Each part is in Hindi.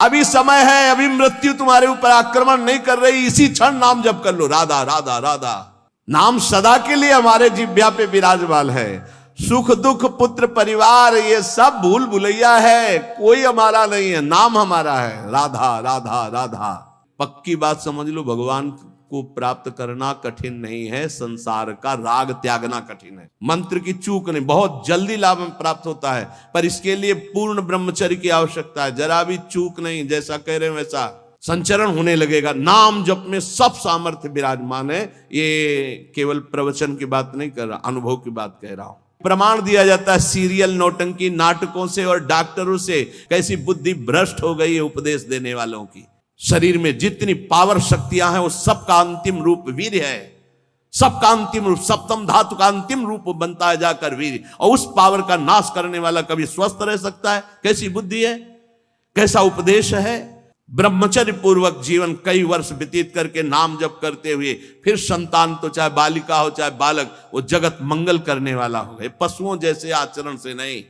अभी समय है, अभी मृत्यु तुम्हारे ऊपर आक्रमण नहीं कर रही, इसी क्षण नाम जप कर लो, राधा राधा राधा। नाम सदा के लिए हमारे जिह्वा पे विराजमान है। सुख दुख पुत्र परिवार ये सब भूल भुलैया है, कोई हमारा नहीं है, नाम हमारा है, राधा राधा राधा। पक्की बात समझ लो, भगवान को प्राप्त करना कठिन नहीं है, संसार का राग त्यागना कठिन है। मंत्र की चूक नहीं, बहुत जल्दी लाभ प्राप्त होता है, पर इसके लिए पूर्ण ब्रह्मचर्य की आवश्यकता है। जरा भी चूक नहीं, जैसा कह रहे हैं वैसा संचरण होने लगेगा। नाम जप में सब सामर्थ्य विराजमान है। ये केवल प्रवचन की बात नहीं कर रहा, अनुभव की बात कह रहा हूं। प्रमाण दिया जाता है सीरियल नौटंकी नाटकों से और डॉक्टरों से, कैसी बुद्धि भ्रष्ट हो गई है उपदेश देने वालों की। शरीर में जितनी पावर शक्तियां हैं वो सबका अंतिम रूप वीर है, सबका अंतिम रूप, सप्तम धातु का अंतिम रूप बनता है जाकर वीर। और उस पावर का नाश करने वाला कभी स्वस्थ रह सकता है? कैसी बुद्धि है, कैसा उपदेश है। ब्रह्मचर्य पूर्वक जीवन कई वर्ष व्यतीत करके नाम जप करते हुए फिर संतान, तो चाहे बालिका हो चाहे बालक, वो जगत मंगल करने वाला हो, पशुओं जैसे आचरण से नहीं।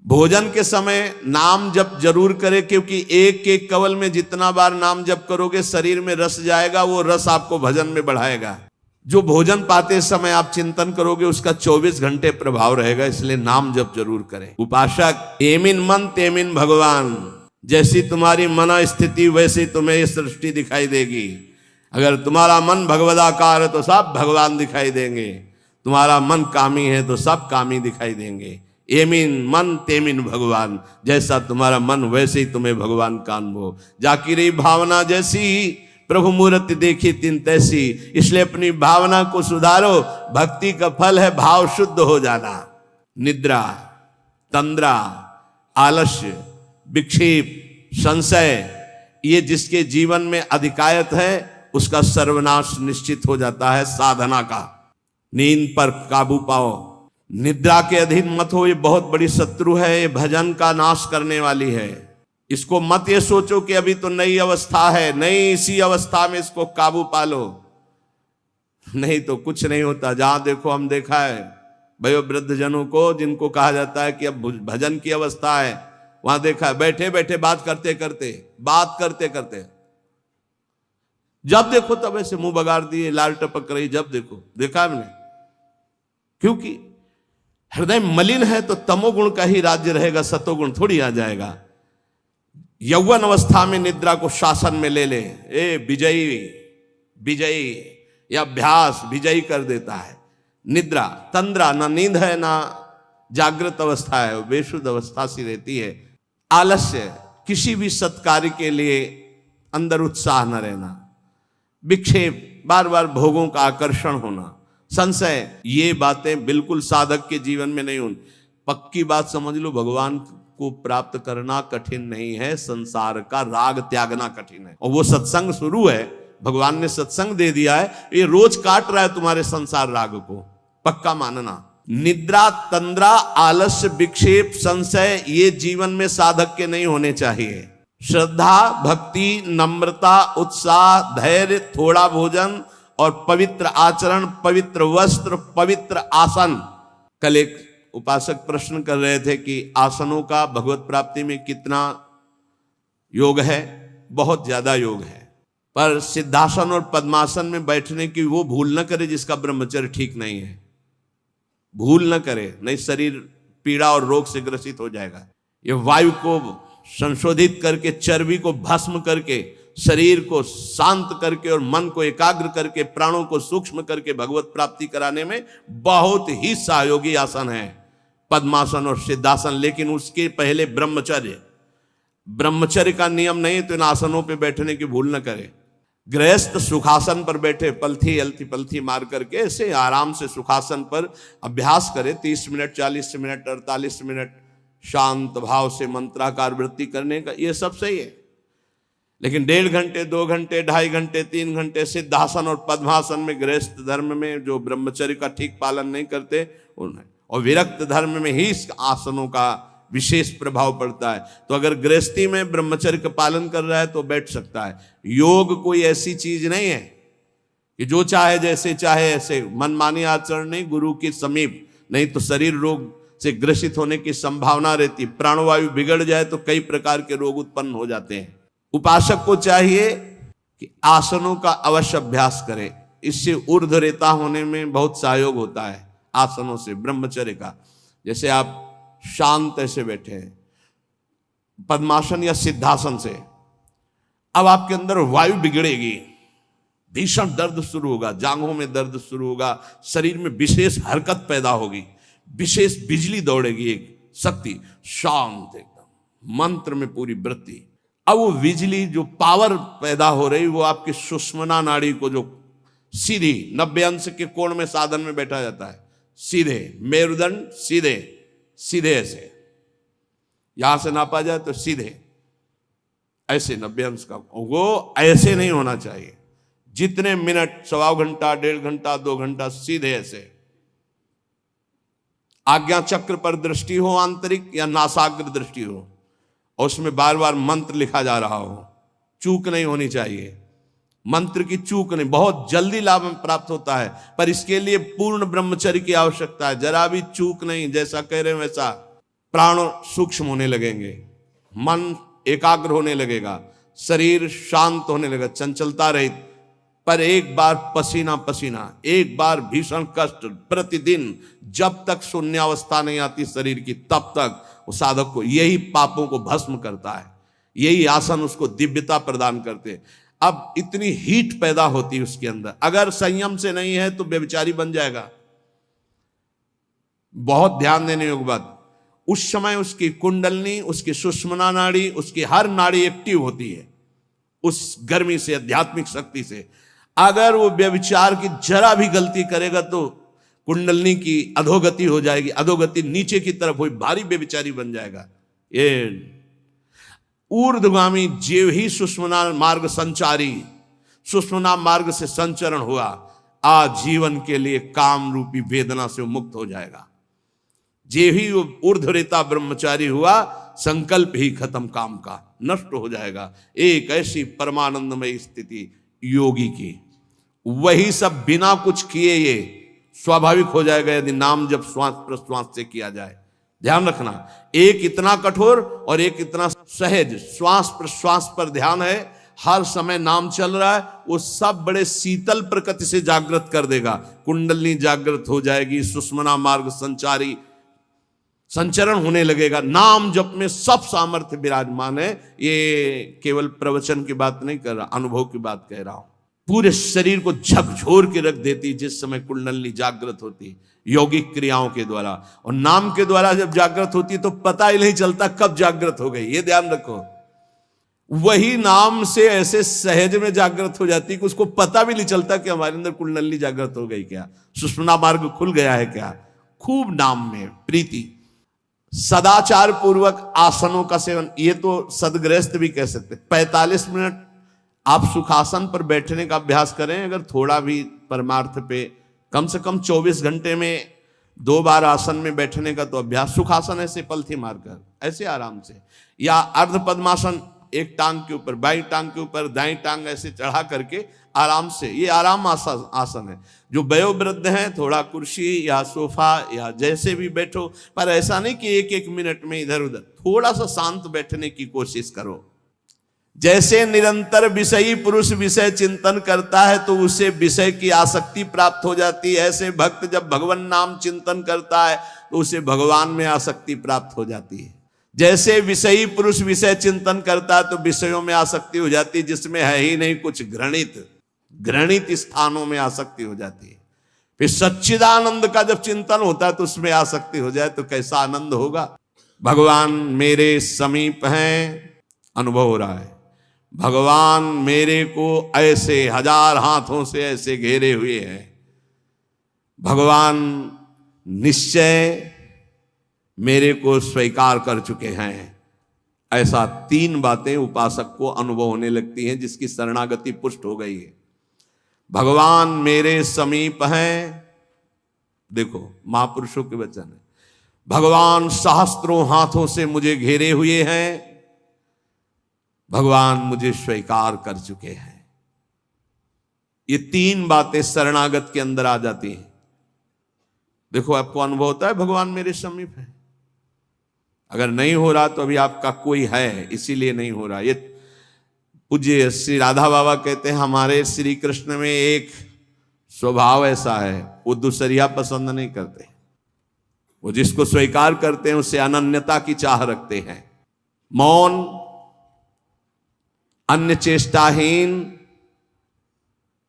भोजन के समय नाम जप जरूर करें, क्योंकि एक एक कवल में जितना बार नाम जप करोगे शरीर में रस जाएगा, वो रस आपको भजन में बढ़ाएगा। जो भोजन पाते समय आप चिंतन करोगे उसका 24 घंटे प्रभाव रहेगा, इसलिए नाम जप जरूर करें। उपासक एमिन मन तेमिन भगवान, जैसी तुम्हारी मन स्थिति वैसी तुम्हें ये सृष्टि दिखाई देगी। अगर तुम्हारा मन भगवदाकार है तो सब भगवान दिखाई देंगे, तुम्हारा मन कामी है तो सब कामी दिखाई देंगे। एमिन मन तेमिन भगवान, जैसा तुम्हारा मन वैसे ही तुम्हें भगवान का अनुभव। जाकिरी भावना जैसी प्रभु मूर्ति देखी तिन तैसी, इसलिए अपनी भावना को सुधारो। भक्ति का फल है भाव शुद्ध हो जाना। निद्रा, तंद्रा, आलस्य, विक्षेप, संशय, ये जिसके जीवन में अधिकायत है उसका सर्वनाश निश्चित हो जाता है साधना का। नींद पर काबू पाओ, निद्रा के अधीन मत हो, ये बहुत बड़ी शत्रु है, ये भजन का नाश करने वाली है। इसको मत ये सोचो कि अभी तो नई अवस्था है, नहीं, इसी अवस्था में इसको काबू पालो, नहीं तो कुछ नहीं होता। जहां देखो, हम देखा है वयोवृद्ध जनों को जिनको कहा जाता है कि अब भजन की अवस्था है, वहां देखा है बैठे बैठे बात करते करते जब देखो तब ऐसे मुंह बगाड़ दिए, लाल टपक रही, जब देखो, देखा हमने। क्योंकि हृदय मलिन है तो तमोगुण का ही राज्य रहेगा, सतोगुण थोड़ी आ जाएगा। यौवन अवस्था में निद्रा को शासन में ले ले, विजयी या अभ्यास विजयी कर देता है। निद्रा, तंद्रा, ना नींद है ना जागृत अवस्था है, बेशुद्ध अवस्था सी रहती है। आलस्य, किसी भी सत्कार्य के लिए अंदर उत्साह न रहना। विक्षेप, बार बार भोगों का आकर्षण होना। संशय, ये बातें बिल्कुल साधक के जीवन में नहीं होनी। पक्की बात समझ लो, भगवान को प्राप्त करना कठिन नहीं है, संसार का राग त्यागना कठिन है। और वो सत्संग शुरू है, भगवान ने सत्संग दे दिया है, ये रोज काट रहा है तुम्हारे संसार राग को, पक्का मानना। निद्रा, तंद्रा, आलस्य, विक्षेप, संशय, ये जीवन में साधक के नहीं होने चाहिए। श्रद्धा, भक्ति, नम्रता, उत्साह, धैर्य, थोड़ा भोजन और पवित्र आचरण, पवित्र वस्त्र, पवित्र आसन। कल एक उपासक प्रश्न कर रहे थे कि आसनों का भगवत प्राप्ति में कितना योग है। बहुत ज्यादा योग है, पर सिद्धासन और पद्मासन में बैठने की वो भूल न करे जिसका ब्रह्मचर्य ठीक नहीं है। भूल न करे, नहीं शरीर पीड़ा और रोग से ग्रसित हो जाएगा। ये वायु को संशोधित करके, चर्बी को भस्म करके, शरीर को शांत करके और मन को एकाग्र करके, प्राणों को सूक्ष्म करके भगवत प्राप्ति कराने में बहुत ही सहयोगी आसन है पद्मासन और सिद्धासन। लेकिन उसके पहले ब्रह्मचर्य का नियम नहीं, तो इन आसनों पे बैठने की भूल न करे। गृहस्थ सुखासन पर बैठे, पलथी मार करके ऐसे आराम से सुखासन पर अभ्यास करे। 30 मिनट, 40 मिनट, 48 मिनट शांत भाव से मंत्राकार वृत्ति करने का, ये सब सही है। लेकिन 1.5 घंटे, 2 घंटे, 2.5 घंटे, 3 घंटे सिद्धासन और पद्मासन में, गृहस्थ धर्म में जो ब्रह्मचर्य का ठीक पालन नहीं करते उन्हें, और विरक्त धर्म में ही इस आसनों का विशेष प्रभाव पड़ता है। तो अगर गृहस्थी में ब्रह्मचर्य का पालन कर रहा है तो बैठ सकता है। योग कोई ऐसी चीज नहीं है कि जो चाहे जैसे चाहे ऐसे, मनमानी आचरण नहीं, गुरु के समीप, नहीं तो शरीर रोग से ग्रसित होने की संभावना रहती। प्राणवायु बिगड़ जाए तो कई प्रकार के रोग उत्पन्न हो जाते हैं। उपासक को चाहिए कि आसनों का अवश्य अभ्यास करे। इससे ऊर्ध्वरेता होने में बहुत सहयोग होता है आसनों से, ब्रह्मचर्य का। जैसे आप शांत ऐसे बैठे हैं पद्मासन या सिद्धासन से, अब आपके अंदर वायु बिगड़ेगी, भीषण दर्द शुरू होगा, जांघों में दर्द शुरू होगा, शरीर में विशेष हरकत पैदा होगी, विशेष बिजली दौड़ेगी, एक शक्ति, शांत एकदम, मंत्र में पूरी वृत्ति। अब वो बिजली जो पावर पैदा हो रही वो आपकी सुषुम्ना नाड़ी को, जो सीधी 90 अंश के कोण में साधन में बैठा जाता है, सीधे मेरुदंड, सीधे सीधे ऐसे, यहां से नापा जाए तो सीधे ऐसे 90 अंश का, वो ऐसे नहीं होना चाहिए। जितने मिनट, 1.25 घंटा, 1.5 घंटा, 2 घंटा, सीधे ऐसे। आज्ञा चक्र पर दृष्टि हो आंतरिक या नासाग्र दृष्टि हो, और उसमें बार बार मंत्र लिखा जा रहा हो, चूक नहीं होनी चाहिए। मंत्र की चूक नहीं, बहुत जल्दी लाभ प्राप्त होता है, पर इसके लिए पूर्ण ब्रह्मचर्य की आवश्यकता है। जरा भी चूक नहीं, जैसा कह रहे हैं वैसा। प्राण सूक्ष्म होने लगेंगे, मन एकाग्र होने लगेगा, शरीर शांत होने लगेगा, चंचलता रहित। पर एक बार पसीना पसीना, एक बार भीषण कष्ट प्रतिदिन, जब तक शून्यावस्था नहीं आती शरीर की, तब तक वो साधक को यही पापों को भस्म करता है। यही आसन उसको दिव्यता प्रदान करते। अब इतनी हीट पैदा होती है उसके अंदर, अगर संयम से नहीं है तो व्यभिचारी बन जाएगा। बहुत ध्यान देने योग्य बात, उस समय उसकी कुंडलनी, उसकी सुषुम्ना नाड़ी, उसकी हर नाड़ी एक्टिव होती है उस गर्मी से, आध्यात्मिक शक्ति से। अगर वो व्यभिचार की जरा भी गलती करेगा तो कुंडलनी की अधोगति हो जाएगी, अधोगति नीचे की तरफ हुई, भारी व्यभिचारी बन जाएगा। ये ऊर्ध्वगामी जीव ही सुषुम्ना मार्ग संचारी, सुषुम्ना मार्ग से संचरण हुआ, आजीवन के लिए काम रूपी वेदना से मुक्त हो जाएगा। जे ही वो ऊर्ध्वरेता ब्रह्मचारी हुआ, संकल्प ही खत्म काम का, नष्ट हो जाएगा। एक ऐसी परमानंदमय स्थिति योगी की, वही सब बिना कुछ किए ये स्वाभाविक हो जाएगा यदि नाम जब श्वास प्रश्वास से किया जाए। ध्यान रखना, एक इतना कठोर और एक इतना सहज। श्वास प्रश्वास पर ध्यान है, हर समय नाम चल रहा है, वो सब बड़े शीतल प्रकृति से जागृत कर देगा। कुंडलनी जागृत हो जाएगी, सुषुम्ना मार्ग संचारी संचरण होने लगेगा। नाम जप में सब सामर्थ्य विराजमान है। ये केवल प्रवचन की बात नहीं कर रहा, अनुभव की बात कह रहा हूं। पूरे शरीर को झकझोर के रख देती जिस समय कुंडलनी जागृत होती यौगिक क्रियाओं के द्वारा, और नाम के द्वारा जब जागृत होती है तो पता ही नहीं चलता कब जागृत हो गई। ये ध्यान रखो, वही नाम से ऐसे सहज में जागृत हो जाती कि उसको पता भी नहीं चलता कि हमारे अंदर कुंडलनी जागृत हो गई क्या, सुषुम्ना मार्ग खुल गया है क्या। खूब नाम में प्रीति, सदाचार पूर्वक आसनों का सेवन, ये तो सदगृहस्थ भी कह सकते। 45 मिनट आप सुखासन पर बैठने का अभ्यास करें, अगर थोड़ा भी परमार्थ पे, कम से कम 24 घंटे में 2 बार आसन में बैठने का तो अभ्यास। सुखासन ऐसे पलथी मारकर ऐसे आराम से, या अर्ध पद्मासन, एक टांग के ऊपर, बाई टांग के ऊपर दाई टांग ऐसे चढ़ा करके आराम से, ये आराम आसन है। जो वयोवृद्ध हैं थोड़ा कुर्सी या सोफा या जैसे भी बैठो, पर ऐसा नहीं कि 1-1 मिनट में इधर उधर, थोड़ा सा शांत बैठने की कोशिश करो। जैसे निरंतर विषयी पुरुष विषय चिंतन करता है तो उसे विषय की आसक्ति प्राप्त हो जाती है, ऐसे भक्त जब भगवान नाम चिंतन करता है तो उसे भगवान में आसक्ति प्राप्त हो जाती है। जैसे विषयी पुरुष विषय चिंतन करता है तो विषयों में आसक्ति हो जाती है जिसमें है ही नहीं कुछ, घृणित स्थानों में आसक्ति हो जाती है। फिर सच्चिदानंद का जब चिंतन होता है तो उसमें आसक्ति हो जाए तो कैसा आनंद होगा। भगवान मेरे समीप हैं, अनुभव हो रहा है, भगवान मेरे को ऐसे 1000 हाथों से ऐसे घेरे हुए हैं, भगवान निश्चय मेरे को स्वीकार कर चुके हैं। ऐसा 3 बातें उपासक को अनुभव होने लगती हैं जिसकी शरणागति पुष्ट हो गई है। भगवान मेरे समीप हैं, देखो महापुरुषों के वचन है, भगवान सहस्त्रों हाथों से मुझे घेरे हुए हैं, भगवान मुझे स्वीकार कर चुके हैं। ये 3 बातें शरणागत के अंदर आ जाती हैं। देखो आपको अनुभव होता है भगवान मेरे समीप है। अगर नहीं हो रहा तो अभी आपका कोई है, इसीलिए नहीं हो रहा। ये पूज्य श्री राधा बाबा कहते हैं हमारे श्री कृष्ण में एक स्वभाव ऐसा है, वो दूसरिया पसंद नहीं करते, वो जिसको स्वीकार करते हैं उससे अनन्यता की चाह रखते हैं। मौन, अन्य चेष्टाहीन,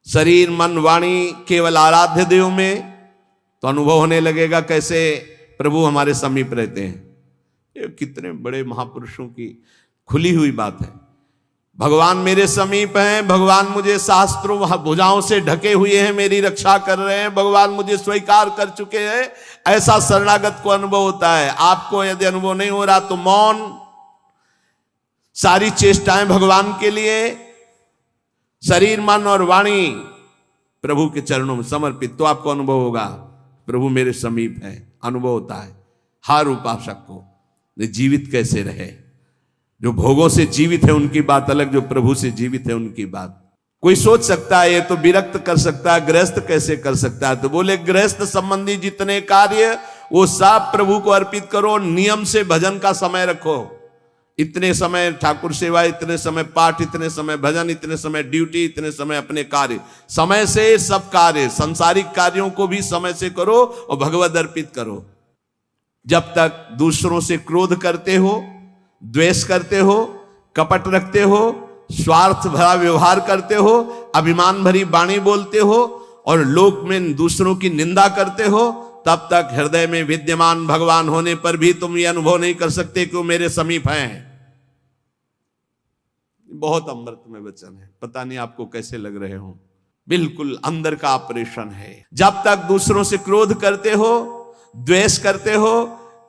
शरीर मन वाणी केवल आराध्य देव में, तो अनुभव होने लगेगा कैसे प्रभु हमारे समीप रहते हैं। ये कितने बड़े महापुरुषों की खुली हुई बात है। भगवान मेरे समीप हैं, भगवान मुझे शास्त्रों भुजाओं से ढके हुए हैं, मेरी रक्षा कर रहे हैं, भगवान मुझे स्वीकार कर चुके हैं, ऐसा शरणागत को अनुभव होता है। आपको यदि अनुभव नहीं हो रहा तो मौन, सारी चेष्टाएं भगवान के लिए, शरीर मन और वाणी प्रभु के चरणों में समर्पित, तो आपको अनुभव होगा प्रभु मेरे समीप है। अनुभव होता है हर उपासक को। जीवित कैसे रहे, जो भोगों से जीवित है उनकी बात अलग, जो प्रभु से जीवित है उनकी बात। कोई सोच सकता है ये तो विरक्त कर सकता है, गृहस्थ कैसे कर सकता है? तो बोले गृहस्थ संबंधी जितने कार्य वो सब प्रभु को अर्पित करो, नियम से भजन का समय रखो। इतने समय ठाकुर सेवा, इतने समय पाठ, इतने समय भजन, इतने समय ड्यूटी, इतने समय अपने कार्य, समय से सब कार्य, सांसारिक कार्यों को भी समय से करो और भगवद अर्पित करो। जब तक दूसरों से क्रोध करते हो, द्वेष करते हो, कपट रखते हो, स्वार्थ भरा व्यवहार करते हो, अभिमान भरी वाणी बोलते हो और लोक में दूसरों की निंदा करते हो, तब तक हृदय में विद्यमान भगवान होने पर भी तुम ये अनुभव नहीं कर सकते कि वो मेरे समीप हैं। बहुत अमृत में वचन है, पता नहीं आपको कैसे लग रहे हो, बिल्कुल अंदर का ऑपरेशन है। जब तक दूसरों से क्रोध करते हो, द्वेष करते हो,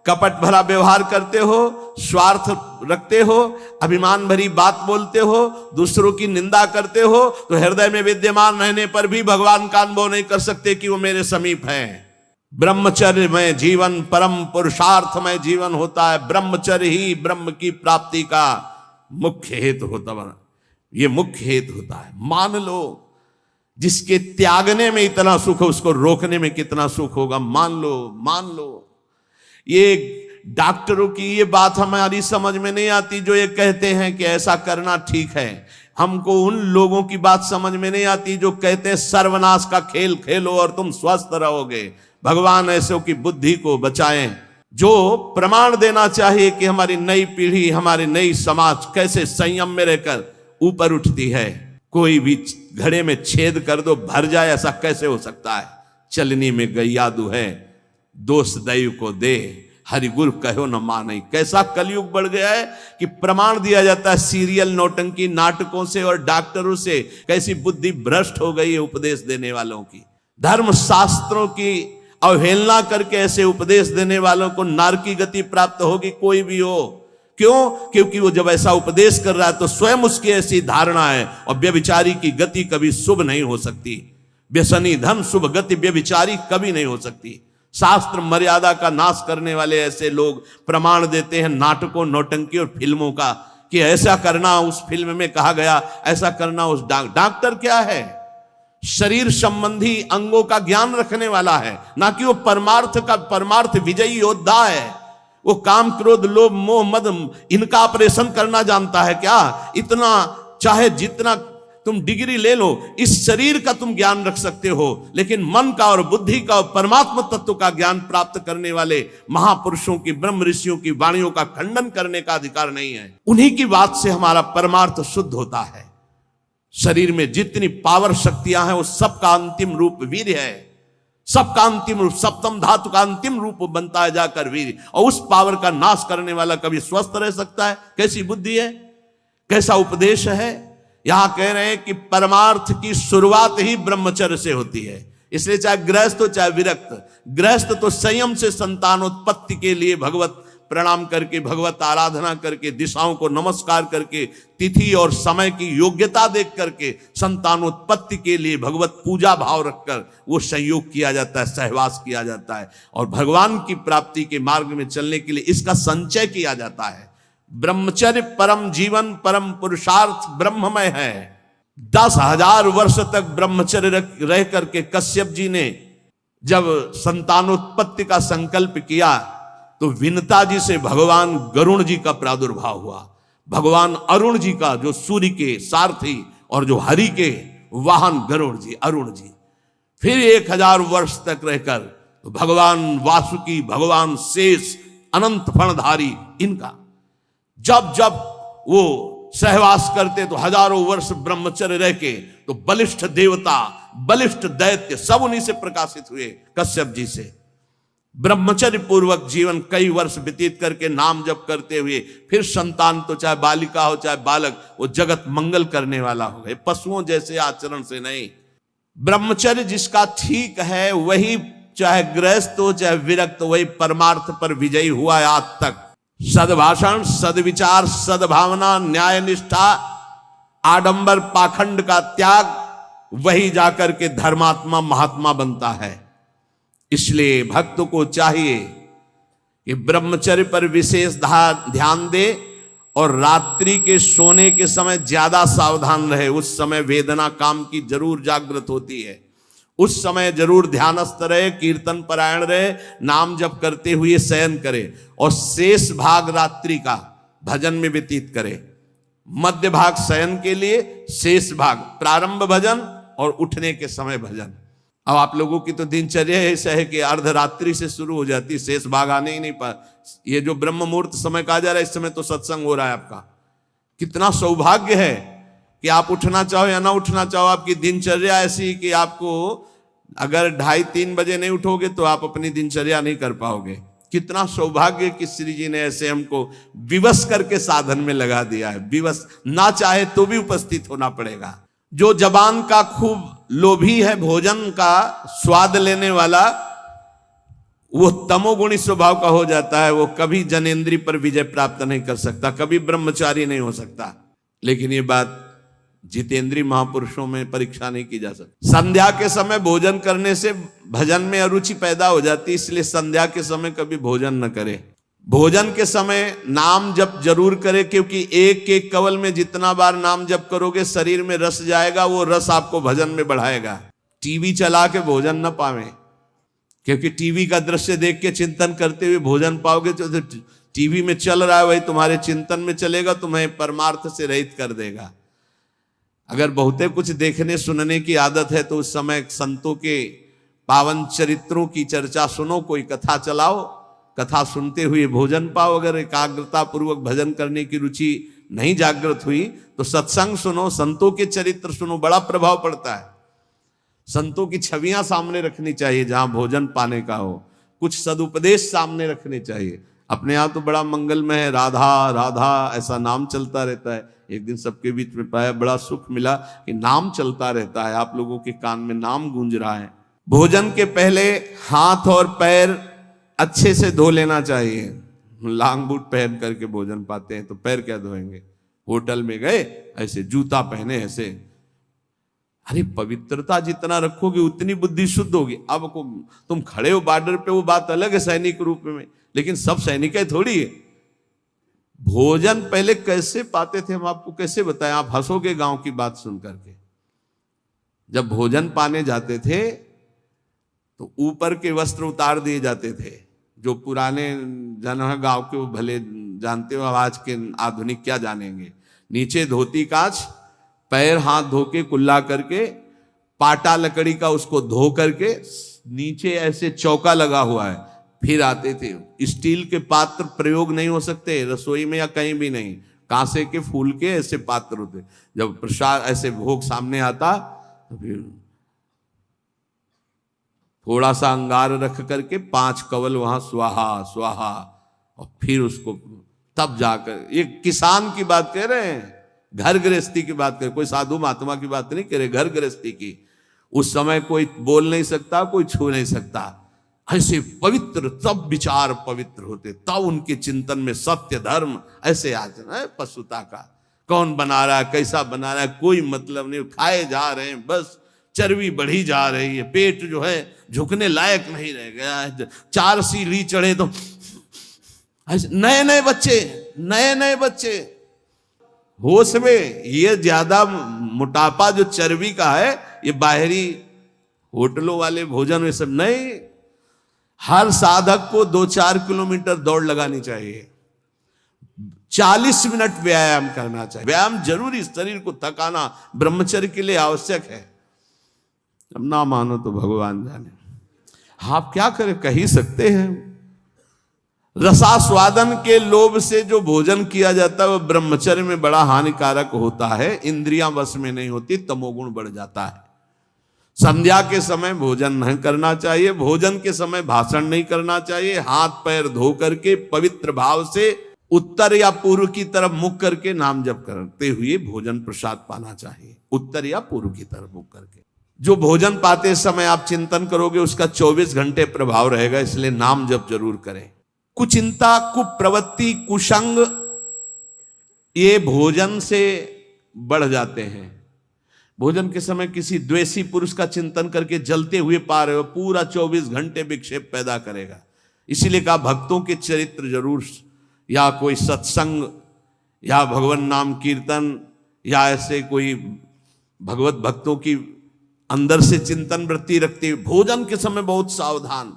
कपट भरा व्यवहार करते हो, स्वार्थ रखते हो, अभिमान भरी बात बोलते हो, दूसरों की निंदा करते हो, तो हृदय में विद्यमान रहने पर भी भगवान का अनुभव नहीं कर सकते कि वो मेरे समीप हैं। ब्रह्मचर्य में जीवन परम पुरुषार्थ में जीवन होता है। ब्रह्मचर्य ही ब्रह्म की प्राप्ति का मुख्य हेतु होता है। ये मुख्य हेतु होता है। मान लो जिसके त्यागने में इतना सुख है, उसको रोकने में कितना सुख होगा। मान लो ये डॉक्टरों की ये बात हमारी समझ में नहीं आती जो ये कहते हैं कि ऐसा करना ठीक है। हमको उन लोगों की बात समझ में नहीं आती जो कहते हैं सर्वनाश का खेल खेलो और तुम स्वस्थ रहोगे। भगवान ऐसों की बुद्धि को बचाएं जो प्रमाण देना चाहिए कि हमारी नई पीढ़ी, हमारी नई समाज कैसे संयम में रहकर ऊपर उठती है। कोई भी घड़े में छेद कर दो भर जाए, ऐसा कैसे हो सकता है? चलनी में गैयादू है, दोष दैव को दे, हरि गुरु कहो न माने। कैसा कलयुग बढ़ गया है कि प्रमाण दिया जाता है सीरियल नौटंकी नाटकों से और डॉक्टरों से। कैसी बुद्धि भ्रष्ट हो गई है उपदेश देने वालों की। धर्म शास्त्रों की अवहेलना करके ऐसे उपदेश देने वालों को नरक की गति प्राप्त होगी, कोई भी हो। क्यों? क्योंकि वो जब ऐसा उपदेश कर रहा है तो स्वयं उसकी ऐसी धारणा है। और व्यभिचारी की गति कभी शुभ नहीं हो सकती। व्यसनी धन शुभ गति व्यभिचारी कभी नहीं हो सकती। शास्त्र मर्यादा का नाश करने वाले ऐसे लोग प्रमाण देते हैं नाटकों, नौटंकी और फिल्मों का कि ऐसा करना उस फिल्म में कहा गया, ऐसा करना उस। डॉक्टर क्या है? शरीर संबंधी अंगों का ज्ञान रखने वाला है, ना कि वो परमार्थ विजयी योद्धा है। वो काम क्रोध लोभ मोह मद इनका ऑपरेशन करना जानता है क्या? इतना चाहे जितना तुम डिग्री ले लो, इस शरीर का तुम ज्ञान रख सकते हो, लेकिन मन का और बुद्धि का और परमात्मा तत्व का ज्ञान प्राप्त करने वाले महापुरुषों की, ब्रह्म ऋषियों की वाणियों का खंडन करने का अधिकार नहीं है। उन्हीं की बात से हमारा परमार्थ शुद्ध होता है। शरीर में जितनी पावर शक्तियां हैं वो सबका अंतिम रूप वीर है। सबका अंतिम रूप, सप्तम धातु का अंतिम रूप बनता है जाकर वीर। और उस पावर का नाश करने वाला कभी स्वस्थ रह सकता है? कैसी बुद्धि है, कैसा उपदेश है। यहां कह रहे हैं कि परमार्थ की शुरुआत ही ब्रह्मचर्य से होती है। इसलिए चाहे गृहस्थ हो चाहे विरक्त, गृहस्थ तो संयम से संतानोत्पत्ति के लिए भगवत प्रणाम करके, भगवत आराधना करके, दिशाओं को नमस्कार करके, तिथि और समय की योग्यता देख करके संतानोत्पत्ति के लिए भगवत पूजा भाव रखकर वो संयोग किया जाता है, सहवास किया जाता है। और भगवान की प्राप्ति के मार्ग में चलने के लिए इसका संचय किया जाता है। ब्रह्मचर्य परम जीवन, परम पुरुषार्थ ब्रह्ममय है। 10,000 वर्ष तक ब्रह्मचर्य रह करके कश्यप जी ने जब संतानोत्पत्ति का संकल्प किया तो विनता जी से भगवान गरुण जी का प्रादुर्भाव हुआ। भगवान अरुण जी का, जो सूर्य के सारथी और जो हरि के वाहन गरुड़ जी, अरुण जी। फिर 1000 वर्ष तक रहकर तो भगवान वासुकी, भगवान शेष, अनंत फणधारी, इनका जब जब वो सहवास करते तो हजारों वर्ष ब्रह्मचर्य रह के तो बलिष्ठ देवता, बलिष्ठ दैत्य सब उन्हीं से प्रकाशित हुए, कश्यप जी से। ब्रह्मचर्य पूर्वक जीवन कई वर्ष व्यतीत करके नाम जप करते हुए फिर संतान, तो चाहे बालिका हो चाहे बालक, वो जगत मंगल करने वाला हो गए, पशुओं जैसे आचरण से नहीं। ब्रह्मचर्य जिसका ठीक है वही, चाहे गृहस्थ हो चाहे विरक्त, वही परमार्थ पर विजयी हुआ है आज तक। सद्भाषण, सद्विचार, सद्भावना, न्याय निष्ठा, आडंबर पाखंड का त्याग, वही जाकर के धर्मात्मा महात्मा बनता है। इसलिए भक्त को चाहिए कि ब्रह्मचर्य पर विशेष ध्यान दे और रात्रि के सोने के समय ज्यादा सावधान रहे। उस समय वेदना काम की जरूर जागृत होती है, उस समय जरूर ध्यानस्थ रहे, कीर्तन परायण रहे, नाम जप करते हुए शयन करे और शेष भाग रात्रि का भजन में व्यतीत करे। मध्य भाग शयन के लिए, शेष भाग प्रारंभ भजन और उठने के समय भजन। अब आप लोगों की तो दिनचर्या ऐसा है कि अर्धरात्रि से शुरू हो जाती, शेष भाग आने ही नहीं पा। ये जो ब्रह्म मुहूर्त समय कहा जा रहा है, इस समय तो सत्संग हो रहा है आपका। कितना सौभाग्य है कि आप उठना चाहो या ना उठना चाहो, आपकी दिनचर्या ऐसी कि आपको अगर 2:30-3 बजे नहीं उठोगे तो आप अपनी दिनचर्या नहीं कर पाओगे। कितना सौभाग्य कि श्री जी ने ऐसे हमको विवश करके साधन में लगा दिया है। विवश, ना चाहे तो भी उपस्थित होना पड़ेगा। जो जबान का खूब लोभी है, भोजन का स्वाद लेने वाला, वो तमोगुणी स्वभाव का हो जाता है। वो कभी जनेंद्रिय पर विजय प्राप्त नहीं कर सकता, कभी ब्रह्मचारी नहीं हो सकता। लेकिन ये बात जितेंद्रीय महापुरुषों में परीक्षा नहीं की जा सकती। संध्या के समय भोजन करने से भजन में अरुचि पैदा हो जाती, इसलिए संध्या के समय कभी भोजन न करे। भोजन के समय नाम जप जरूर करे, क्योंकि एक एक कवल में जितना बार नाम जप करोगे शरीर में रस जाएगा, वो रस आपको भजन में बढ़ाएगा। टीवी चला के भोजन न पावे, क्योंकि टीवी का दृश्य देख के चिंतन करते हुए भोजन पाओगे तो टीवी में चल रहा है वही तुम्हारे चिंतन में चलेगा, तुम्हें परमार्थ से रहित कर देगा। अगर बहुते कुछ देखने सुनने की आदत है तो उस समय संतों के पावन चरित्रों की चर्चा सुनो, कोई कथा चलाओ, कथा सुनते हुए भोजन पाओ। अगर एकाग्रता पूर्वक भजन करने की रुचि नहीं जागृत हुई तो सत्संग सुनो, संतों के चरित्र सुनो, बड़ा प्रभाव पड़ता है। संतों की छवियां सामने रखनी चाहिए जहां भोजन पाने का हो, कुछ सदुपदेश सामने रखने चाहिए। अपने यहाँ तो बड़ा मंगलमय है, राधा राधा ऐसा नाम चलता रहता है। एक दिन सबके बीच में पाया, बड़ा सुख मिला कि नाम चलता रहता है, आप लोगों के कान में नाम गूंज रहा है। भोजन के पहले हाथ और पैर अच्छे से धो लेना चाहिए। लांग बूट पहन करके भोजन पाते हैं तो पैर क्या धोएंगे। होटल में गए ऐसे जूता पहने ऐसे, अरे पवित्रता जितना रखोगे उतनी बुद्धि शुद्ध होगी। अब को तुम खड़े हो बॉर्डर पे, वो बात अलग है सैनिक रूप में, लेकिन सब सैनिक है थोड़ी है। भोजन पहले कैसे पाते थे हम आपको कैसे बताएं, आप हंसोगे गांव की बात सुन करके। जब भोजन पाने जाते थे तो ऊपर के वस्त्र उतार दिए जाते थे। जो पुराने जन है गांव के वो भले जानते हो, आज के आधुनिक क्या जानेंगे। नीचे धोती कांच, पैर हाथ धो के कुल्ला करके, पाटा लकड़ी का उसको धो करके, नीचे ऐसे चौका लगा हुआ है, फिर आते थे। स्टील के पात्र प्रयोग नहीं हो सकते रसोई में या कहीं भी नहीं, कांसे के फूल के ऐसे पात्र होते। जब प्रसाद ऐसे भोग सामने आता तो फिर थोड़ा सा अंगार रख करके 5 कवल वहां स्वाहा स्वाहा, और फिर उसको तब जाकर, ये किसान की बात कह रहे हैं, घर गृहस्थी की बात करें, कोई साधु महात्मा की बात नहीं करे, घर गृहस्थी की। उस समय कोई बोल नहीं सकता, कोई छू नहीं सकता। ऐसे पवित्र, तब विचार पवित्र होते, तब उनके चिंतन में सत्य धर्म ऐसे आ जाए। पशुता का कौन बना रहा है, कैसा बना रहा है, कोई मतलब नहीं, खाए जा रहे हैं, बस चर्बी बढ़ी जा रही है, पेट जो है झुकने लायक नहीं रह गया है। 4 सीढ़ी चढ़े तो नए नए बच्चे होश में। ये ज्यादा मोटापा जो चर्बी का है, ये बाहरी होटलों वाले भोजन में सब नहीं। हर साधक को 2-4 किलोमीटर दौड़ लगानी चाहिए। 40 मिनट व्यायाम करना चाहिए। व्यायाम जरूरी, शरीर को थकाना ब्रह्मचर्य के लिए आवश्यक है। अब ना मानो तो भगवान जाने, आप क्या करें, कह ही सकते हैं। रसास्वादन के लोभ से जो भोजन किया जाता है वह ब्रह्मचर्य में बड़ा हानिकारक होता है। इंद्रियां वश में नहीं होती, तमोगुण बढ़ जाता है। संध्या के समय भोजन नहीं करना चाहिए, भोजन के समय भाषण नहीं करना चाहिए। हाथ पैर धो करके पवित्र भाव से उत्तर या पूर्व की तरफ मुख करके नाम जप करते हुए भोजन प्रसाद पाना चाहिए। उत्तर या पूर्व की तरफ मुख करके जो भोजन पाते समय आप चिंतन करोगे उसका 24 घंटे प्रभाव रहेगा, इसलिए नाम जप जरूर करें। कुचिंता, कुप्रवृत्ति, कुसंग ये भोजन से बढ़ जाते हैं। भोजन के समय किसी द्वेषी पुरुष का चिंतन करके जलते हुए पा रहे हो, पूरा 24 घंटे विक्षेप पैदा करेगा। इसीलिए कहा भक्तों के चरित्र जरूर, या कोई सत्संग या भगवान नाम कीर्तन या ऐसे कोई भगवत भक्तों की अंदर से चिंतन वृत्ति रखते हुए भोजन के समय बहुत सावधान।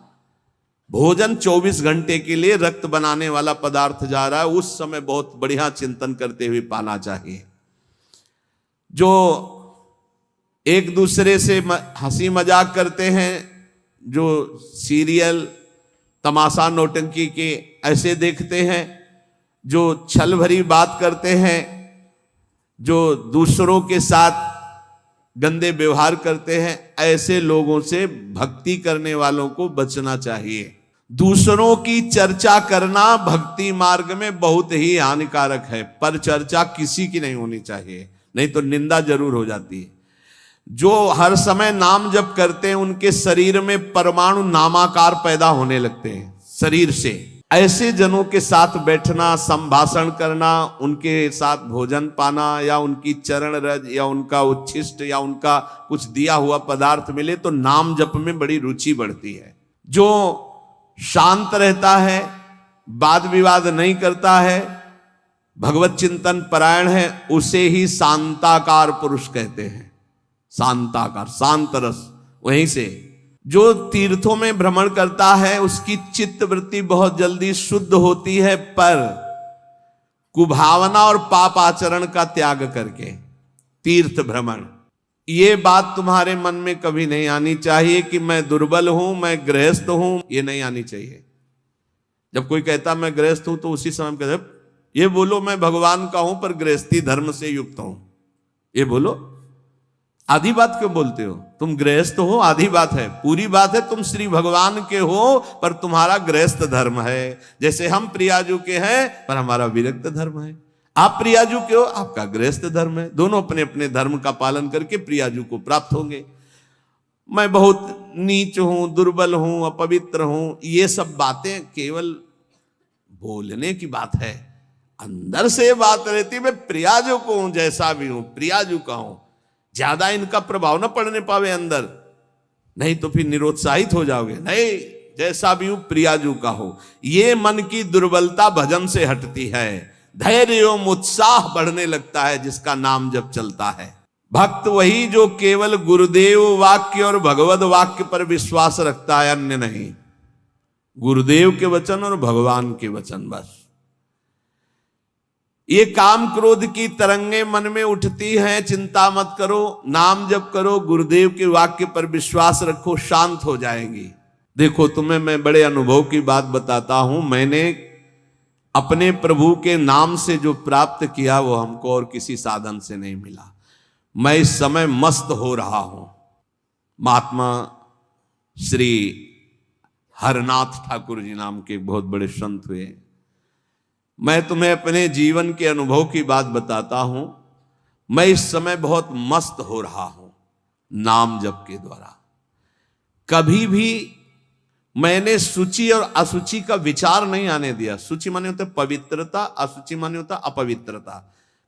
भोजन 24 घंटे के लिए रक्त बनाने वाला पदार्थ जा रहा है, उस समय बहुत बढ़िया चिंतन करते हुए पाना चाहिए। जो एक दूसरे से हंसी मजाक करते हैं, जो सीरियल तमाशा नौटंकी के ऐसे देखते हैं, जो छल भरी बात करते हैं, जो दूसरों के साथ गंदे व्यवहार करते हैं, ऐसे लोगों से भक्ति करने वालों को बचना चाहिए। दूसरों की चर्चा करना भक्ति मार्ग में बहुत ही हानिकारक है, पर चर्चा किसी की नहीं होनी चाहिए, नहीं तो निंदा जरूर हो जाती है। जो हर समय नाम जप करते हैं उनके शरीर में परमाणु नामाकार पैदा होने लगते हैं शरीर से। ऐसे जनों के साथ बैठना, संभाषण करना, उनके साथ भोजन पाना या उनकी चरण रज या उनका उच्छिष्ट या उनका कुछ दिया हुआ पदार्थ मिले तो नाम जप में बड़ी रुचि बढ़ती है। जो शांत रहता है, वाद विवाद नहीं करता है, भगवत चिंतन परायण है, उसे ही शांताकार पुरुष कहते हैं। शांताकार, शांत रस। वहीं से जो तीर्थों में भ्रमण करता है उसकी चित्त वृत्ति बहुत जल्दी शुद्ध होती है, पर कुभावना और पाप आचरण का त्याग करके तीर्थ भ्रमण, ये बात तुम्हारे मन में कभी नहीं आनी चाहिए कि मैं दुर्बल हूं, मैं गृहस्थ हूं, ये नहीं आनी चाहिए। जब कोई कहता मैं गृहस्थ हूं तो उसी समय कहते ये बोलो मैं भगवान का हूं पर गृहस्थी धर्म से युक्त हूं, ये बोलो। आधी बात क्यों बोलते हो? तुम गृहस्थ हो, आधी बात है। पूरी बात है तुम श्री भगवान के हो पर तुम्हारा गृहस्थ धर्म है। जैसे हम प्रियाजू के हैं पर हमारा विरक्त धर्म है। आप प्रियाजू के हो, आपका गृहस्थ धर्म है। दोनों अपने अपने धर्म का पालन करके प्रियाजू को प्राप्त होंगे। मैं बहुत नीच हूं, दुर्बल हूं, अपवित्र हूं, ये सब बातें केवल बोलने की बात है। अंदर से बात रहती मैं प्रियाजू को हूं, जैसा भी हूं प्रियाजू का हूं। ज्यादा इनका प्रभाव न पड़ने पावे अंदर, नहीं तो फिर निरुत्साहित हो जाओगे। नहीं, जैसा भी हूं प्रियाजू का हो। ये मन की दुर्बलता भजन से हटती है, धैर्य एवं उत्साह बढ़ने लगता है जिसका नाम जब चलता है। भक्त वही जो केवल गुरुदेव वाक्य और भगवत वाक्य पर विश्वास रखता है, अन्य नहीं। गुरुदेव के वचन और भगवान के वचन बस। ये काम क्रोध की तरंगे मन में उठती हैं, चिंता मत करो, नाम जप करो, गुरुदेव के वाक्य पर विश्वास रखो, शांत हो जाएंगी। देखो तुम्हें मैं बड़े अनुभव की बात बताता हूं। मैंने अपने प्रभु के नाम से जो प्राप्त किया वो हमको और किसी साधन से नहीं मिला। मैं इस समय मस्त हो रहा हूं। महात्मा श्री हरनाथ ठाकुर जी नाम के बहुत बड़े संत हुए। मैं तुम्हें अपने जीवन के अनुभव की बात बताता हूं। मैं इस समय बहुत मस्त हो रहा हूं नाम जप के द्वारा। कभी भी मैंने सूचि और असुचि का विचार नहीं आने दिया। सूचि माने होता है पवित्रता, असुचि माने होता अपवित्रता।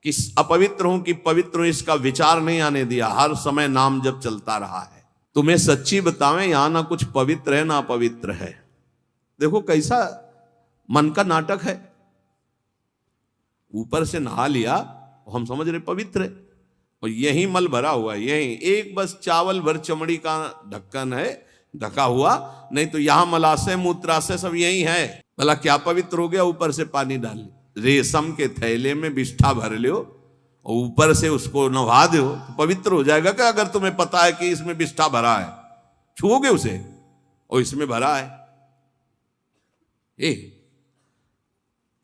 कि अपवित्र हूं कि पवित्र हूं इसका विचार नहीं आने दिया। हर समय नाम जप चलता रहा है। तुम्हें सच्ची बतावें, यहां ना कुछ पवित्र है ना अपवित्र है। देखो कैसा मन का नाटक है। ऊपर से नहा लिया, हम समझ रहे पवित्र है, और यही मल भरा हुआ है। यही एक बस चावल भर चमड़ी का ढक्कन है ढका हुआ, नहीं तो यहां मलाशय मूत्राशय सब यही है। भला क्या पवित्र हो गया? ऊपर से पानी डाल ली। रेशम के थैले में विष्ठा भर लो और ऊपर से उसको नहा दो तो पवित्र हो जाएगा क्या? अगर तुम्हें पता है कि इसमें विष्ठा भरा है, छुओगे उसे और इसमें भरा है।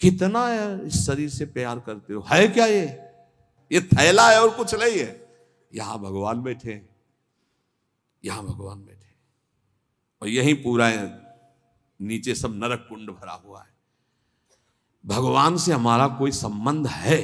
कितना इस शरीर से प्यार करते हो, है क्या ये थैला है और कुछ नहीं है। यहां भगवान बैठे, यहां भगवान बैठे और यही पूरा नीचे सब नरक कुंड भरा हुआ है। भगवान से हमारा कोई संबंध है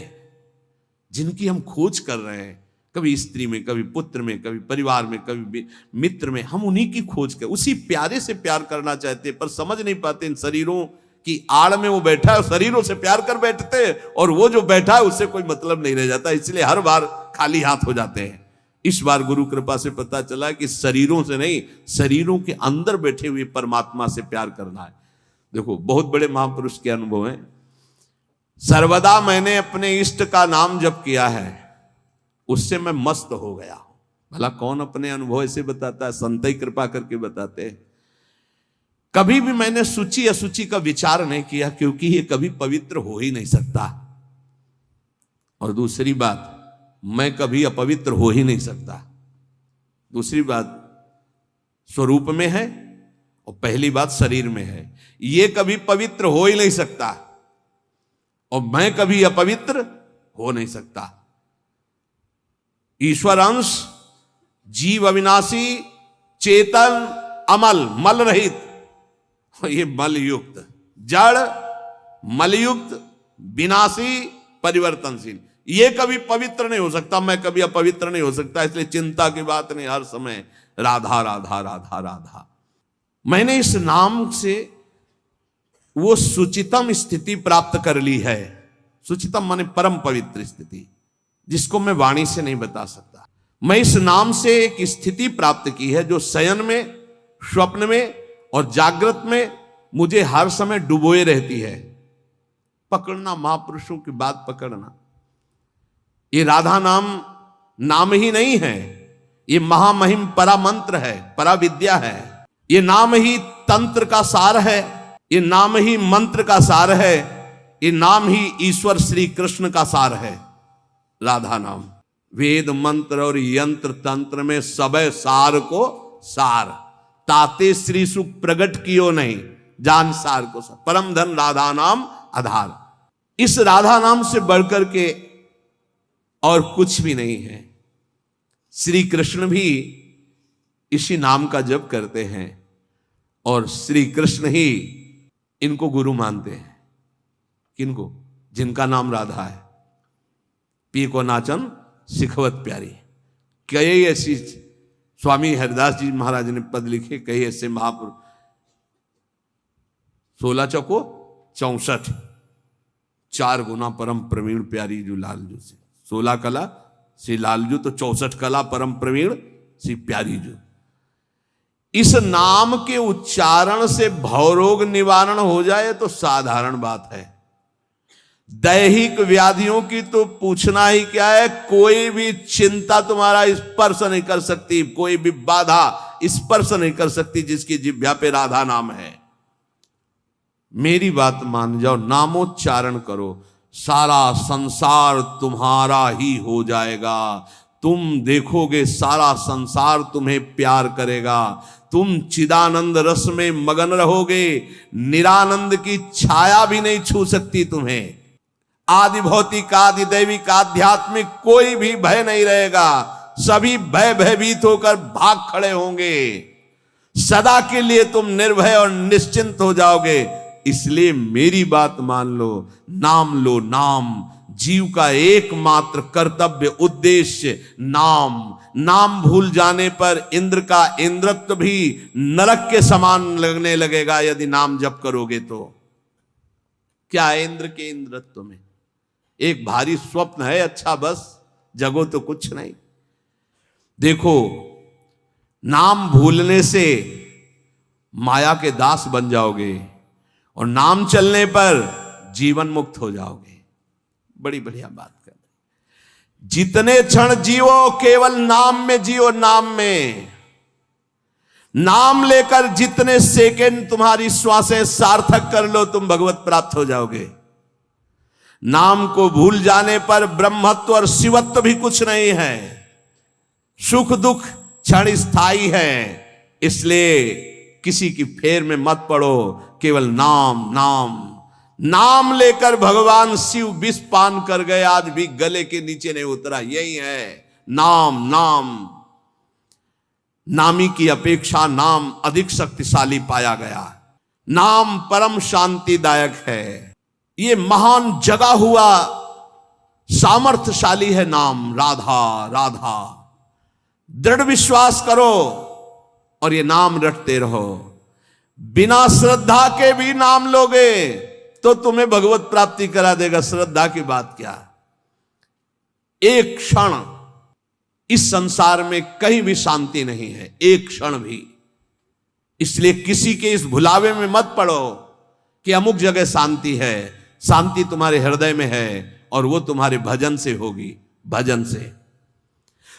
जिनकी हम खोज कर रहे हैं, कभी स्त्री में, कभी पुत्र में, कभी परिवार में, कभी मित्र में, हम उन्हीं की खोज कर उसी प्यारे से प्यार करना चाहते हैं, पर समझ नहीं पाते इन शरीरों की आड़ में वो बैठा है, शरीरों से प्यार कर बैठते हैं और वो जो बैठा है उससे कोई मतलब नहीं रह जाता, इसलिए हर बार खाली हाथ हो जाते हैं। इस बार गुरु कृपा से पता चला कि शरीरों से नहीं, शरीरों के अंदर बैठे हुए परमात्मा से प्यार करना है। देखो बहुत बड़े महापुरुष के अनुभव हैं। सर्वदा मैंने अपने इष्ट का नाम जप किया है, उससे मैं मस्त हो गया हूं। भला कौन अपने अनुभव ऐसे बताता है? संत ही कृपा करके बताते हैं। कभी भी मैंने सूची असूची का विचार नहीं किया, क्योंकि ये कभी पवित्र हो ही नहीं सकता। और दूसरी बात, मैं कभी अपवित्र हो ही नहीं सकता। दूसरी बात स्वरूप में है और पहली बात शरीर में है, ये कभी पवित्र हो ही नहीं सकता और मैं कभी अपवित्र हो नहीं सकता। ईश्वर अंश, जीव अविनाशी, चेतन, अमल, मल रहित, ये मल युक्त, जड़, मलयुक्त, विनाशी, परिवर्तनशील, ये कभी पवित्र नहीं हो सकता, मैं कभी अपवित्र नहीं हो सकता। इसलिए चिंता की बात नहीं, हर समय राधा राधा राधा राधा। मैंने इस नाम से वो सुचितम स्थिति प्राप्त कर ली है। सुचितम माने परम पवित्र स्थिति, जिसको मैं वाणी से नहीं बता सकता। मैं इस नाम से एक स्थिति प्राप्त की है जो शयन में, स्वप्न में और जागृत में मुझे हर समय डुबोए रहती है। पकड़ना, महापुरुषों की बात पकड़ना। ये राधा नाम नाम ही नहीं है, ये महामहिम परा मंत्र है, परा विद्या है। ये नाम ही तंत्र का सार है, ये नाम ही मंत्र का सार है, ये नाम ही ईश्वर श्री कृष्ण का सार है। राधा नाम वेद मंत्र और यंत्र तंत्र में सबे सार को सार, ताते श्री सुख प्रगट कियो नहीं, जान सार को सार। परम धन राधा नाम आधार। इस राधा नाम से बढ़कर के और कुछ भी नहीं है। श्री कृष्ण भी इसी नाम का जप करते हैं और श्री कृष्ण ही इनको गुरु मानते हैं। किनको? जिनका नाम राधा है। पी को नाचन सिखवत प्यारी। कई ऐसी स्वामी हरिदास जी महाराज ने पद लिखे, कई ऐसे महापुरुष। 16 चौको 64, 4 गुना परम प्रवीण प्यारी जो लालजू से। 16 कला श्री लालजू, तो 64 कला परम प्रवीण श्री प्यारी जू। इस नाम के उच्चारण से भवरोग निवारण हो जाए तो साधारण बात है। दैहिक व्याधियों की तो पूछना ही क्या है। कोई भी चिंता तुम्हारा स्पर्श नहीं कर सकती, कोई भी बाधा स्पर्श नहीं कर सकती जिसकी जिह्वा पे राधा नाम है। मेरी बात मान जाओ, नामोच्चारण करो, सारा संसार तुम्हारा ही हो जाएगा। तुम देखोगे सारा संसार तुम्हें प्यार करेगा। तुम चिदानंद रस में मगन रहोगे, निरानंद की छाया भी नहीं छू सकती तुम्हें। आदि भौतिक, आदि दैविक, आध्यात्मिक कोई भी भय नहीं रहेगा। सभी भय भयभीत होकर भाग खड़े होंगे। सदा के लिए तुम निर्भय और निश्चिंत हो जाओगे। इसलिए मेरी बात मान लो, नाम लो। नाम जीव का एकमात्र कर्तव्य उद्देश्य नाम। नाम भूल जाने पर इंद्र का इंद्रत्व भी नरक के समान लगने लगेगा यदि नाम जप करोगे तो। क्या है इंद्र के इंद्रत्व में? एक भारी स्वप्न है, अच्छा बस, जगो तो कुछ नहीं। देखो, नाम भूलने से माया के दास बन जाओगे और नाम चलने पर जीवन मुक्त हो जाओगे। बड़ी बढ़िया बात कर। जितने क्षण जियो केवल नाम में जियो, नाम में। नाम लेकर जितने सेकंड तुम्हारी श्वासें सार्थक कर लो, तुम भगवत प्राप्त हो जाओगे। नाम को भूल जाने पर ब्रह्मत्व और शिवत्व भी कुछ नहीं है। सुख दुख क्षण स्थायी है, इसलिए किसी की फेर में मत पड़ो। केवल नाम नाम नाम लेकर भगवान शिव विष पान कर गए, आज भी गले के नीचे नहीं उतरा। यही है नाम नाम। नामी की अपेक्षा नाम अधिक शक्तिशाली पाया गया। नाम परम शांतिदायक है। ये महान जगा हुआ सामर्थ्यशाली है नाम। राधा राधा दृढ़ विश्वास करो और ये नाम रटते रहो। बिना श्रद्धा के भी नाम लोगे तो तुम्हें भगवत प्राप्ति करा देगा। श्रद्धा की बात क्या। एक क्षण इस संसार में कहीं भी शांति नहीं है, एक क्षण भी। इसलिए किसी के इस भुलावे में मत पड़ो कि अमुक जगह शांति है। शांति तुम्हारे हृदय में है और वो तुम्हारे भजन से होगी। भजन से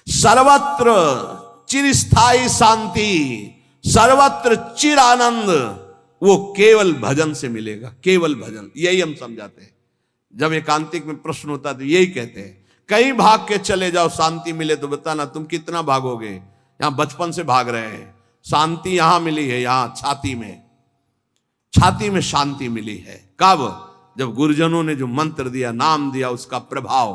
सर्वत्र चिरस्थायी शांति, सर्वत्र चिर आनंद, वो केवल भजन से मिलेगा। केवल भजन, यही हम समझाते हैं। जब एकांतिक में प्रश्न होता तो यही कहते हैं, कहीं भाग के चले जाओ शांति मिले तो बताना तुम कितना भागोगे। यहां बचपन से भाग रहे हैं, शांति यहां मिली है, यहां छाती में शांति मिली है। कब? जब गुरुजनों ने जो मंत्र दिया, नाम दिया, उसका प्रभाव।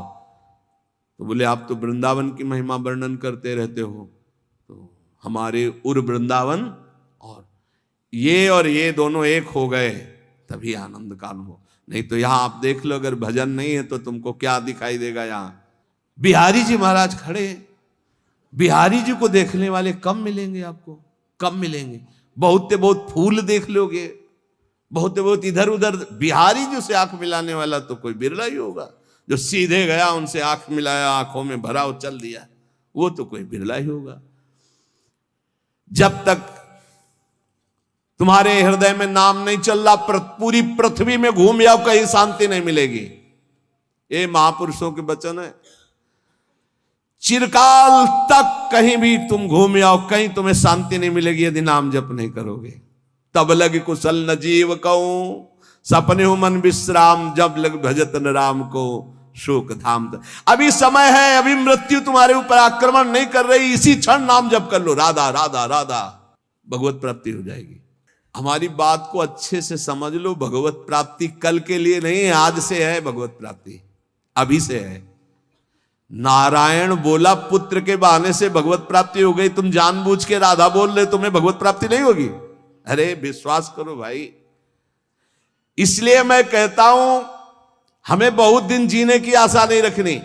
तो बोले आप तो वृंदावन की महिमा वर्णन करते रहते हो, तो हमारे उर वृंदावन और ये दोनों एक हो गए तभी आनंद का अनुभव। नहीं तो यहां आप देख लो, अगर भजन नहीं है तो तुमको क्या दिखाई देगा। यहां बिहारी जी महाराज खड़े, बिहारी जी को देखने वाले कम मिलेंगे आपको, कम मिलेंगे। बहुत फूल देख लोगे, बहुत इधर उधर। बिहारी जी से आंख मिलाने वाला तो कोई बिरला ही होगा। जो सीधे गया उनसे आंख मिलाया, आंखों में भरा और चल दिया, वो तो कोई बिरला ही होगा। जब तक तुम्हारे हृदय में नाम नहीं चल रहा, पूरी पृथ्वी में घूम जाओ, कहीं शांति नहीं मिलेगी। ये महापुरुषों के वचन है। चिरकाल तक कहीं भी तुम घूम जाओ, कहीं तुम्हें शांति नहीं मिलेगी यदि नाम जप नहीं करोगे। तब लग कुशल न जीव कहूं, सपने हो मन विश्राम, जब लग भजत न राम को शोक धाम। अभी समय है, अभी मृत्यु तुम्हारे ऊपर आक्रमण नहीं कर रही। इसी क्षण नाम जप कर लो, राधा राधा राधा, भगवत प्राप्ति हो जाएगी। हमारी बात को अच्छे से समझ लो। भगवत प्राप्ति कल के लिए नहीं, आज से है भगवत प्राप्ति, अभी से है। नारायण बोला पुत्र के बहाने से भगवत प्राप्ति हो गई, तुम जानबूझ के राधा बोल रहे, तुम्हें भगवत प्राप्ति नहीं होगी। अरे विश्वास करो भाई। इसलिए मैं कहता हूं, हमें बहुत दिन जीने की आशा नहीं रखनी।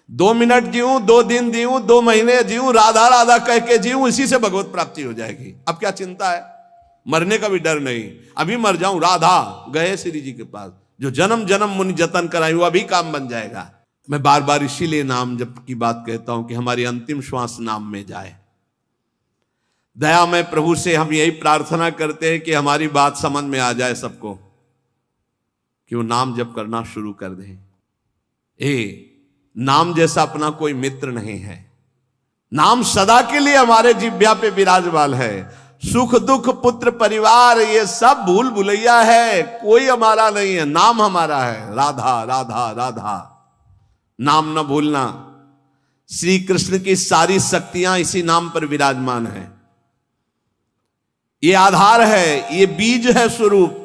2 मिनट जीऊं, 2 दिन जीऊं, 2 महीने जीऊं, राधा राधा कह के जीऊं, इसी से भगवत प्राप्ति हो जाएगी। अब क्या चिंता है, मरने का भी डर नहीं। अभी मर जाऊं, राधा गए श्री जी के पास, जो जन्म जन्म मुनि जतन कराई, वो अभी काम बन जाएगा। मैं बार बार इसीलिए नाम जप की बात कहता हूं कि हमारी अंतिम श्वास नाम में जाए। दया में प्रभु से हम यही प्रार्थना करते हैं कि हमारी बात समझ में आ जाए सबको, कि वो नाम जप करना शुरू कर दें। नाम जैसा अपना कोई मित्र नहीं है। नाम सदा के लिए हमारे जिह्वा पे विराजमान है। सुख दुख पुत्र परिवार ये सब भूल भुलैया है, कोई हमारा नहीं है, नाम हमारा है। राधा राधा राधा, नाम न भूलना। श्री कृष्ण की सारी शक्तियां इसी नाम पर विराजमान है। ये आधार है, ये बीज है स्वरूप।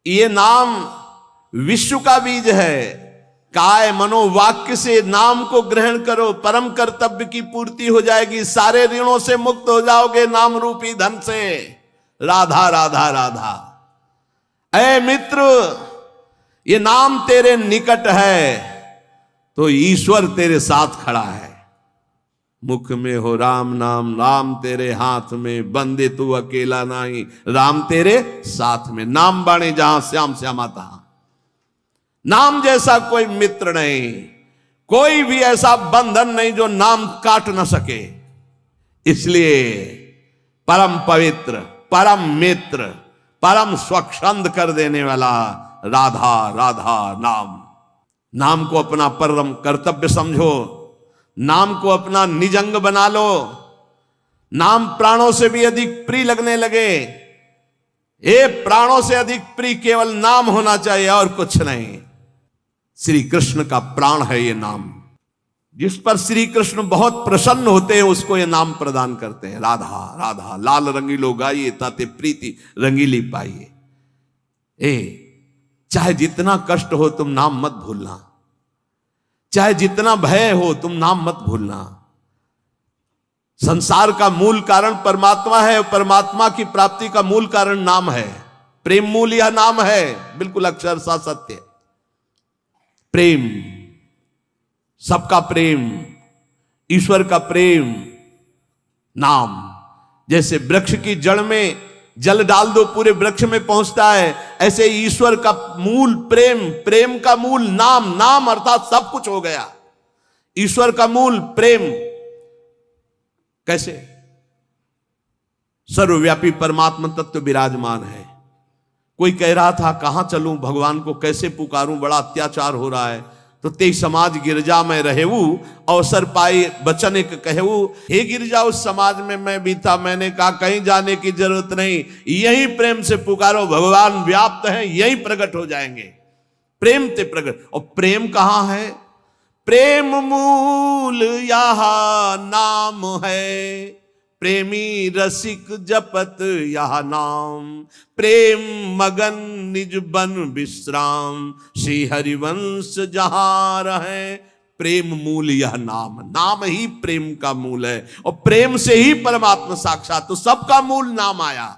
ये नाम विश्व का बीज है। काय मनोवाक्य से नाम को ग्रहण करो, परम कर्तव्य की पूर्ति हो जाएगी। सारे ऋणों से मुक्त हो जाओगे नाम रूपी धन से। राधा राधा राधा। ऐ मित्र, ये नाम तेरे निकट है तो ईश्वर तेरे साथ खड़ा है। मुख में हो राम नाम, राम तेरे हाथ में, बंदे तू अकेला नहीं, राम तेरे साथ में। नाम बाणे जहां श्याम श्यामा तहां। नाम जैसा कोई मित्र नहीं, कोई भी ऐसा बंधन नहीं जो नाम काट न सके। इसलिए परम पवित्र, परम मित्र, परम स्वच्छंद कर देने वाला राधा राधा नाम। नाम को अपना परम कर्तव्य समझो, नाम को अपना निजंग बना लो। नाम प्राणों से भी अधिक प्रिय लगने लगे। ये प्राणों से अधिक प्रिय केवल नाम होना चाहिए और कुछ नहीं। श्री कृष्ण का प्राण है ये नाम। जिस पर श्री कृष्ण बहुत प्रसन्न होते हैं उसको ये नाम प्रदान करते हैं। राधा राधा लाल रंगीलो गाइए ताते प्रीति रंगीली पाइए। चाहे जितना कष्ट हो तुम नाम मत भूलना, चाहे जितना भय हो तुम नाम मत भूलना। संसार का मूल कारण परमात्मा है, परमात्मा की प्राप्ति का मूल कारण नाम है। प्रेम मूल यह नाम है, बिल्कुल अक्षरशः सत्य। प्रेम, सबका प्रेम, ईश्वर का प्रेम, नाम। जैसे वृक्ष की जड़ में जल डाल दो पूरे वृक्ष में पहुंचता है, ऐसे ईश्वर का मूल प्रेम, प्रेम का मूल नाम, नाम अर्थात सब कुछ हो गया। ईश्वर का मूल प्रेम। कैसे? सर्वव्यापी परमात्मा तत्व विराजमान है। कोई कह रहा था कहां चलूं, भगवान को कैसे पुकारूं, बड़ा अत्याचार हो रहा है। तो ते समाज गिरजा में रहेऊ, अवसर पाए बचन एक कहू। हे गिरजा उस समाज में मैं भी था, मैंने कहा कहीं जाने की जरूरत नहीं, यही प्रेम से पुकारो, भगवान व्याप्त है, यही प्रकट हो जाएंगे। प्रेम ते प्रकट। और प्रेम कहां है? प्रेम मूल यह नाम है, प्रेमी रसिक जपत यह नाम। प्रेम मगन निज बन विश्राम, श्री हरिवंश जहां रहे। प्रेम मूल यह नाम, नाम ही प्रेम का मूल है। और प्रेम से ही परमात्मा साक्षात, तो सबका मूल नाम आया।